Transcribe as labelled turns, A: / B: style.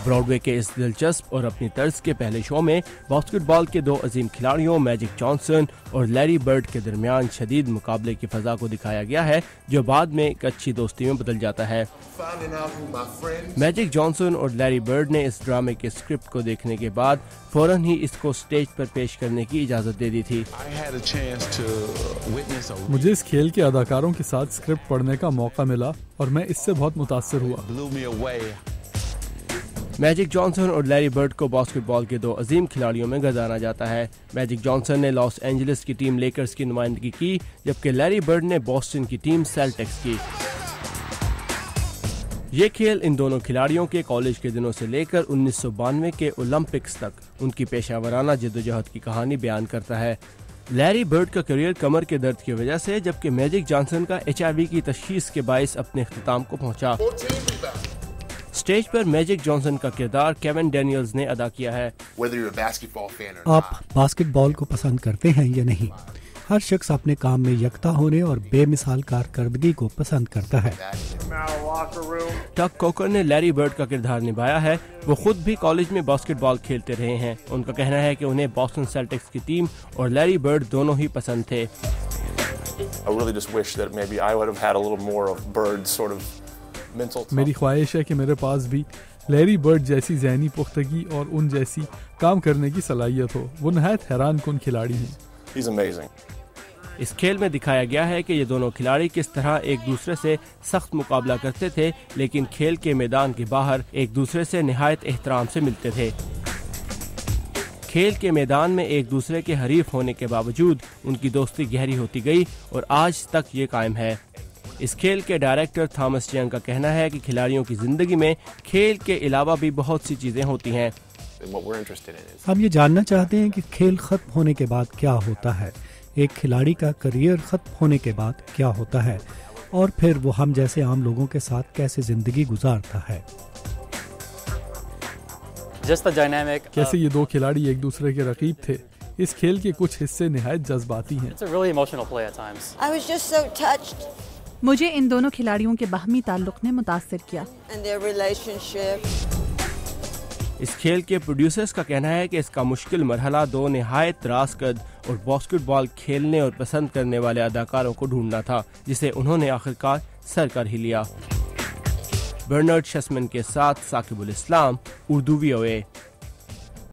A: Broadway کے اس دلچسپ اور اپنی طرز کے پہلے شو میں باسکٹ بال کے دو عظیم کھلاڑیوں میجک جانسن اور لیری برڈ کے درمیان شدید مقابلے کی فضا کو دکھایا گیا ہے جو بعد میں ایک اچھی دوستی میں بدل جاتا ہے۔ میجک جانسن اور لیری برڈ نے اس ڈرامے کے اسکرپٹ کو دیکھنے کے بعد فوراً ہی اس کو سٹیج پر پیش کرنے کی اجازت دے دی تھی۔
B: مجھے اس کھیل کے اداکاروں کے ساتھ اسکرپٹ پڑھنے کا موقع ملا اور میں اس سے بہت متاثر ہوا۔
A: میجک جانسن اور لیری برڈ کو باسکٹ بال کے دو عظیم کھلاڑیوں میں گردانا جاتا ہے۔ میجک جانسن نے لاس اینجلس کی ٹیم لیکرز کی نمائندگی کی جبکہ لیری برڈ نے بوسٹن کی ٹیم سیلٹکس کی۔ یہ کھیل ان دونوں کھلاڑیوں کے کالج کے دنوں سے لے کر 1992 کے اولمپکس تک ان کی پیشہ ورانہ جدوجہد کی کہانی بیان کرتا ہے۔ لیری برڈ کا کیریئر کمر کے درد کی وجہ سے جبکہ میجک جانسن کا HIV کی تشخیص کے باعث اپنے اختتام کو پہنچا۔ اسٹیج پر میجک جانسن کا کردار کیون ڈینیلز نے ادا کیا ہے۔
C: آپ باسکٹ بال کو پسند کرتے ہیں یا نہیں، ہر شخص اپنے کام میں یکتا ہونے اور بے مثال کارکردگی کو پسند کرتا ہے۔
A: ٹک کوکر نے لیری برڈ کا کردار نبھایا ہے۔ وہ خود بھی کالج میں باسکٹ بال کھیلتے رہے ہیں۔ ان کا کہنا ہے کہ انہیں بوسٹن سیلٹکس کی ٹیم اور لیری برڈ دونوں ہی پسند تھے۔
B: میری خواہش ہے کہ میرے پاس بھی لیری برڈ جیسی ذہنی پختگی اور ان جیسی کام کرنے کی صلاحیت ہو۔ وہ نہایت حیران کن کھلاڑی ہیں۔
A: اس کھیل میں دکھایا گیا ہے کہ یہ دونوں کھلاڑی کس طرح ایک دوسرے سے سخت مقابلہ کرتے تھے لیکن کھیل کے میدان کے باہر ایک دوسرے سے نہایت احترام سے ملتے تھے۔ کھیل کے میدان میں ایک دوسرے کے حریف ہونے کے باوجود ان کی دوستی گہری ہوتی گئی اور آج تک یہ قائم ہے۔ اس کھیل کے ڈائریکٹر تھامس ینگ کا کہنا ہے کہ کھلاڑیوں کی زندگی میں کھیل کے علاوہ بھی بہت سی چیزیں ہوتی ہیں۔
C: ہم یہ جاننا چاہتے ہیں کہ کھیل ختم ہونے کے بعد کیا ہوتا ہے، ایک کھلاڑی کا کریئر ختم ہونے کے بعد کیا ہوتا ہے اور پھر وہ ہم جیسے عام لوگوں کے ساتھ کیسے زندگی گزارتا ہے۔
B: کیسے یہ دو کھلاڑی ایک دوسرے کے رقیب تھے۔ اس کھیل کے کچھ حصے نہایت جذباتی ہیں۔
D: مجھے ان دونوں کھلاڑیوں کے باہمی تعلق نے متاثر کیا۔
A: اس کھیل کے پروڈیوسرز کا کہنا ہے کہ اس کا مشکل مرحلہ دو نہایت راز قد اور باسکٹ بال کھیلنے اور پسند کرنے والے اداکاروں کو ڈھونڈنا تھا جسے انہوں نے آخرکار سر کر ہی لیا۔ برنارڈ شسمن کے ساتھ ثاقب الاسلام، اردو VOA۔